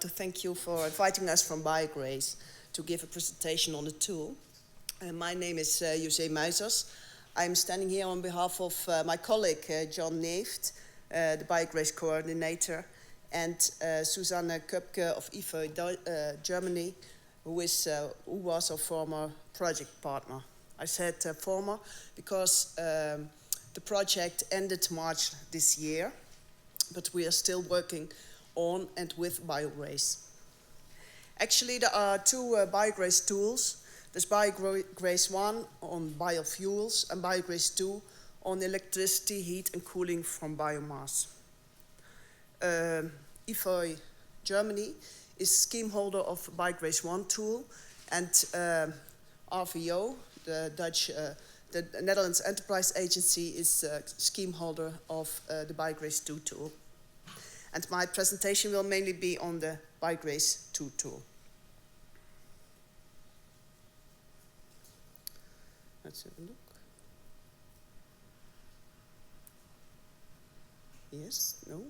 To thank you for inviting us from BioGrace to give a presentation on the tool. My name is J.J.M. Muisers. I'm standing here on behalf of my colleague John Neeft, the BioGrace coordinator, and Susanne Köpke of IFO Germany, who was our former project partner. I said former because the project ended March this year, but we are still working on and with BioGrace. Actually, there are two BioGrace tools. There's BioGrace 1 on biofuels and BioGrace 2 on electricity, heat and cooling from biomass. IFO Germany is scheme holder of BioGrace 1 tool, and RVO, the Netherlands Enterprise Agency, is scheme holder of the BioGrace 2 tool. And my presentation will mainly be on the BioGrace 2 tool. Let's have a look. Yes, no?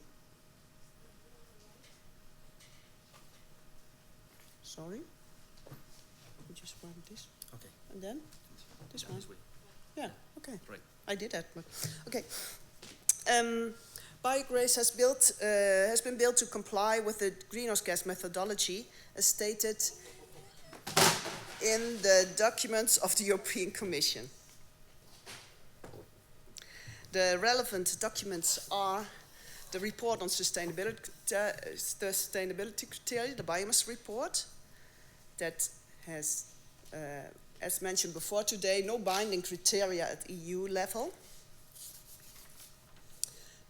Sorry? We just want this. Okay. And then? This one? Yeah, okay. Right. I did that, but okay. BioGrace has been built to comply with the greenhouse gas methodology as stated in the documents of the European Commission. The relevant documents are the report on sustainability criteria, the Biomasa report, that has, as mentioned before today, no binding criteria at EU level.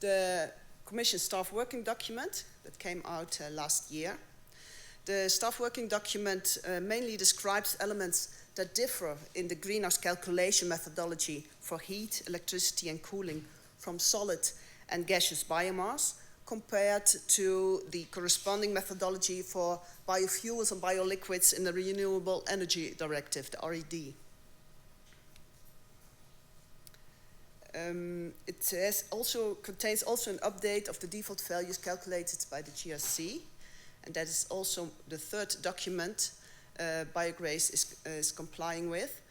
The Commission staff working document that came out last year. The staff working document mainly describes elements that differ in the greenhouse calculation methodology for heat, electricity and cooling from solid and gaseous biomass compared to the corresponding methodology for biofuels and bioliquids in the Renewable Energy Directive, the RED. It contains also an update of the default values calculated by the GRC, and that is also the third document BioGrace is complying with.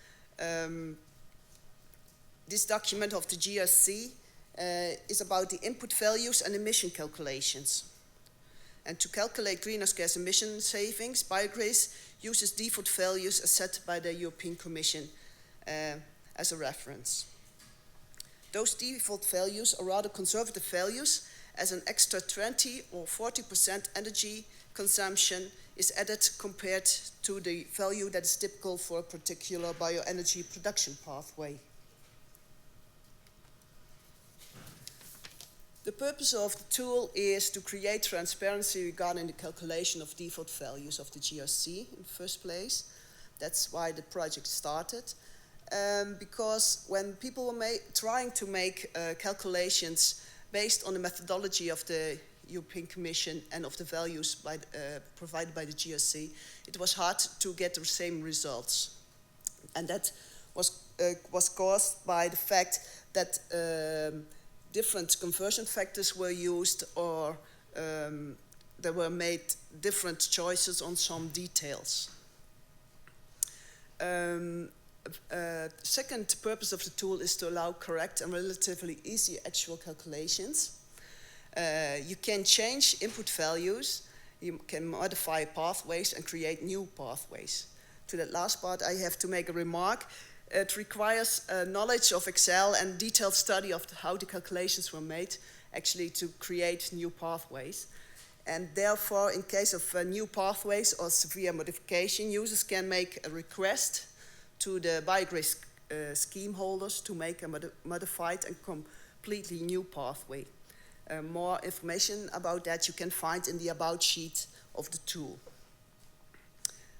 This document of the GRC is about the input values and emission calculations. And to calculate greenhouse gas emission savings, BioGrace uses default values as set by the European Commission as a reference. Those default values are rather conservative values, as an extra 20 or 40% energy consumption is added compared to the value that is typical for a particular bioenergy production pathway. The purpose of the tool is to create transparency regarding the calculation of default values of the GRC in the first place. That's why the project started. Because when people were trying to make calculations based on the methodology of the European Commission and of the values provided by the GRC, it was hard to get the same results. And that was caused by the fact that different conversion factors were used, or there were made different choices on some details. Second purpose of the tool is to allow correct and relatively easy actual calculations. You can change input values, you can modify pathways and create new pathways. To that last part, I have to make a remark. It requires knowledge of Excel and detailed study of how the calculations were made actually to create new pathways. And therefore, in case of new pathways or severe modification, users can make a request to the BioGrace scheme holders to make a modified and completely new pathway. More information about that you can find in the About sheet of the tool.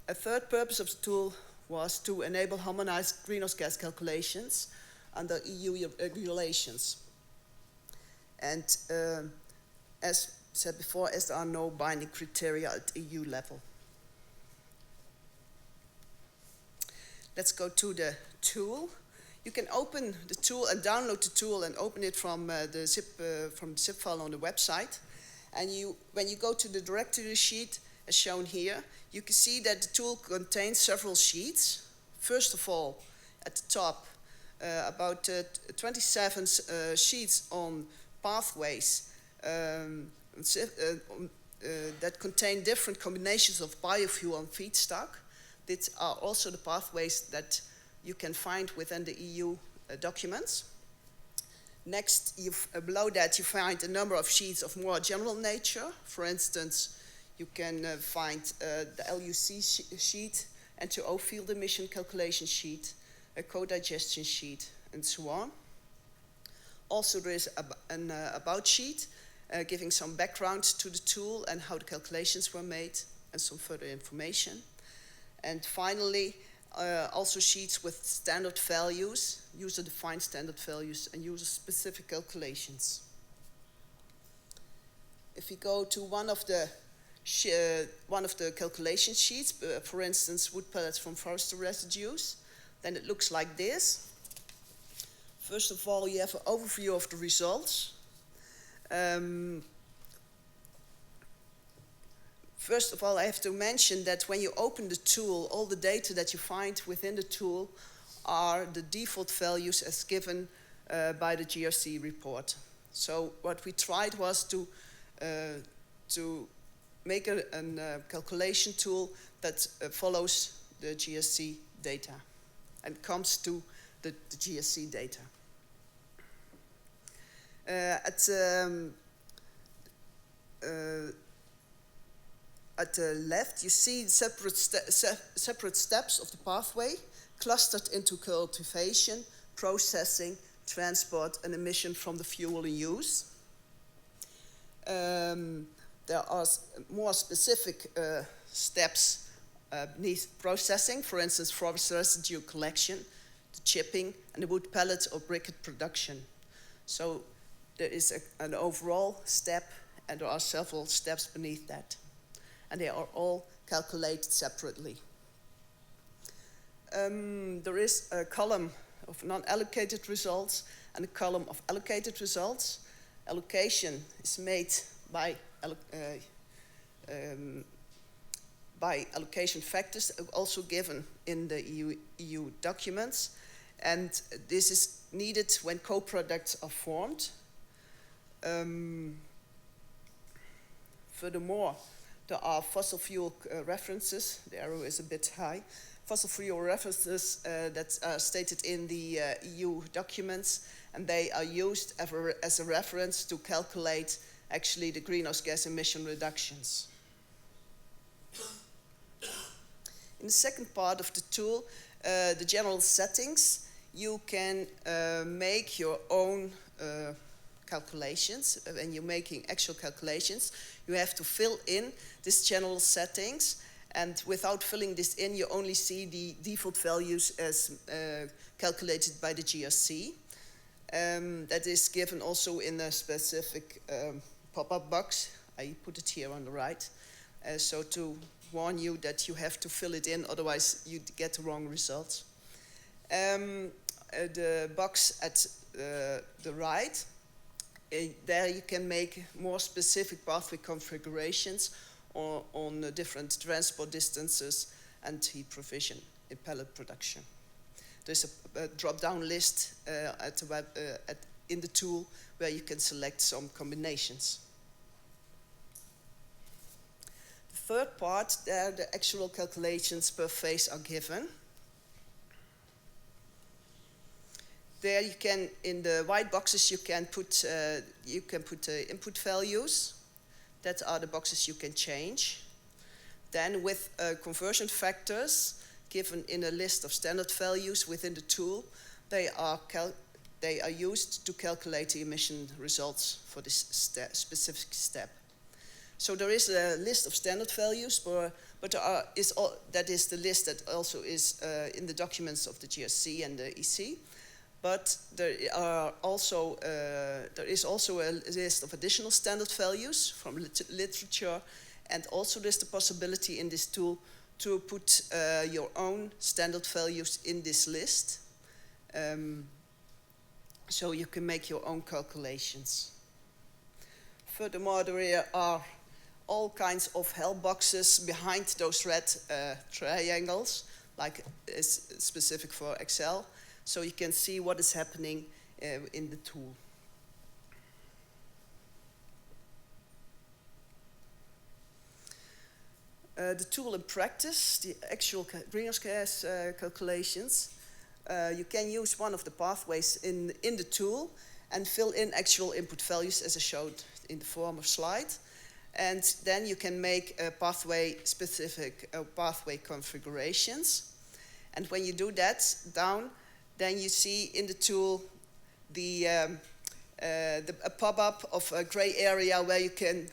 A third purpose of the tool was to enable harmonized greenhouse gas calculations under EU regulations. And as said before, as there are no binding criteria at EU level. Let's go to the tool. You can open the tool and download the tool and open it from the zip file on the website. And when you go to the directory sheet, as shown here. You can see that the tool contains several sheets. First of all, at the top, about 27 sheets on pathways that contain different combinations of biofuel and feedstock. These are also the pathways that you can find within the EU documents. Next, below that, you find a number of sheets of more general nature. For instance, you can find the LUC sheet, N2O field emission calculation sheet, a co-digestion sheet, and so on. Also, there is an about sheet giving some background to the tool and how the calculations were made, and some further information. And finally, also sheets with standard values, user-defined standard values, and user-specific calculations. If we go to one of the calculation sheets, for instance, wood pellets from forestry residues, then it looks like this. First of all, you have an overview of the results. First of all, I have to mention that when you open the tool, all the data that you find within the tool are the default values as given by the GRC report. So what we tried was to make a calculation tool that follows the GRC data and comes to the GRC data. At the left, you see separate steps of the pathway clustered into cultivation, processing, transport, and emission from the fuel in use. There are more specific steps beneath processing, for instance, forest residue collection, the chipping, and the wood pellet or briquette production. So there is an overall step, and there are several steps beneath that. And they are all calculated separately. There is a column of non-allocated results and a column of allocated results. Allocation is made by allocation factors, also given in the EU documents. And this is needed when co-products are formed. Furthermore, there are fossil fuel references. The arrow is a bit high. Fossil fuel references that are stated in the EU documents, and they are used as a reference to calculate actually the greenhouse gas emission reductions. In the second part of the tool, the general settings, you can make your own calculations. When you're making actual calculations, you have to fill in these general settings, and without filling this in, you only see the default values as calculated by the GRC. That is given also in a specific pop-up box. I put it here on the right, so to warn you that you have to fill it in, otherwise you get the wrong results. The box at the right, there you can make more specific pathway configurations on different transport distances and heat provision in pellet production. There's a drop-down list in the tool where you can select some combinations. The third part, there the actual calculations per phase are given. There you can, in the white boxes, you can put input values. That are the boxes you can change. Then with conversion factors given in a list of standard values within the tool, they are used to calculate the emission results for this specific step. So there is a list of standard values, but that is the list that also is in the documents of the GRC and the EC. But there is also a list of additional standard values from literature, and also there's the possibility in this tool to put your own standard values in this list, so you can make your own calculations. Furthermore, there are all kinds of hell boxes behind those red triangles, like is specific for Excel, so you can see what is happening in the tool. The tool in practice, the actual greenhouse gas calculations, you can use one of the pathways in the tool and fill in actual input values as I showed in the former slide. And then you can make pathway specific pathway configurations. And when you do that down, then you see in the tool a pop-up of a gray area where you can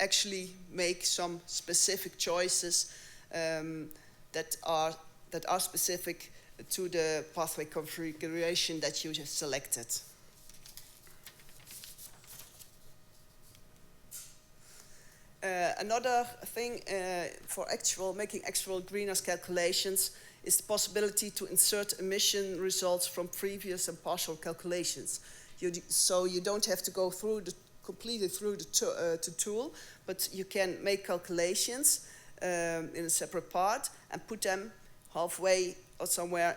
actually make some specific choices that are specific to the pathway configuration that you just selected. Another thing for making actual greenhouse calculations is the possibility to insert emission results from previous and partial calculations. So you don't have to go completely through the tool, but you can make calculations in a separate part and put them halfway or somewhere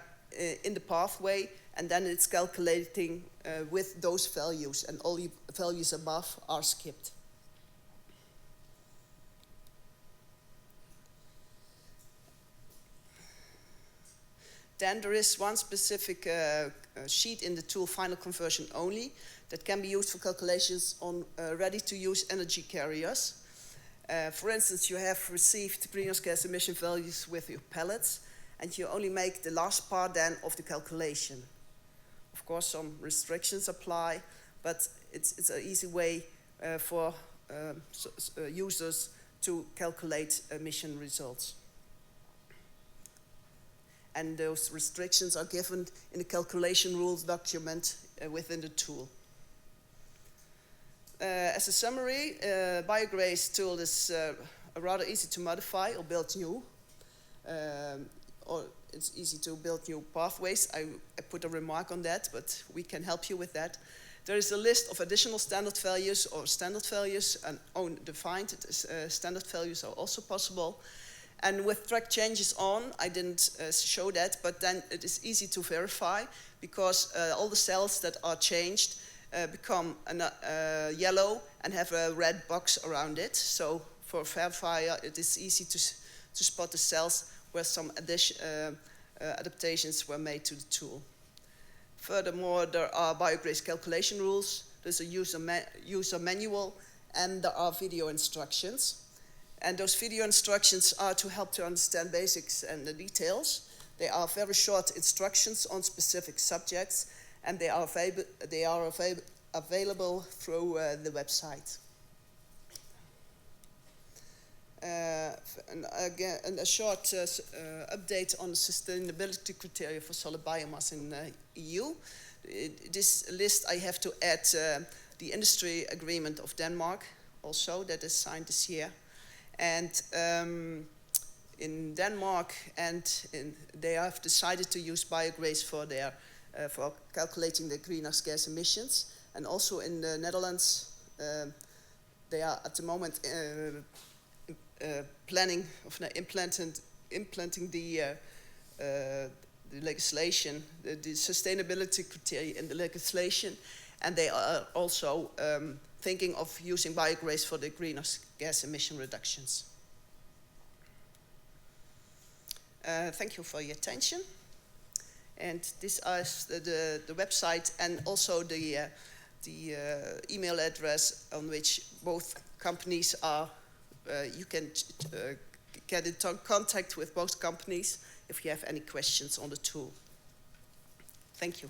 in the pathway, and then it's calculating with those values, and all the values above are skipped. Then there is one specific sheet in the tool, Final Conversion Only, that can be used for calculations on ready-to-use energy carriers. For instance, you have received greenhouse gas emission values with your pellets, and you only make the last part then of the calculation. Of course, some restrictions apply, but it's an easy way for users to calculate emission results. And those restrictions are given in the calculation rules document within the tool. As a summary, BioGrace tool is rather easy to modify or build new. Or it's easy to build new pathways. I put a remark on that, but we can help you with that. There is a list of additional standard values or standard values, and own defined standard values are also possible. And with track changes on, I didn't show that, but then it is easy to verify because all the cells that are changed become yellow and have a red box around it. So for verifier, it is easy to spot the cells where some adaptations were made to the tool. Furthermore, there are BioGrace calculation rules, there's a user manual, and there are video instructions. And those video instructions are to help to understand basics and the details. They are very short instructions on specific subjects, and they are available through the website. And again, a short update on the sustainability criteria for solid biomass in the EU. This list I have to add the industry agreement of Denmark also that is signed this year. And in Denmark, they have decided to use BioGrace for calculating the greenhouse gas emissions. And also in the Netherlands, they are at the moment planning of implementing the legislation, the sustainability criteria in the legislation, and they are also thinking of using BioGrace for the greenhouse gas emission reductions. Thank you for your attention. And this is the website and also the email address on which both companies are. You can get in contact with both companies if you have any questions on the tool. Thank you.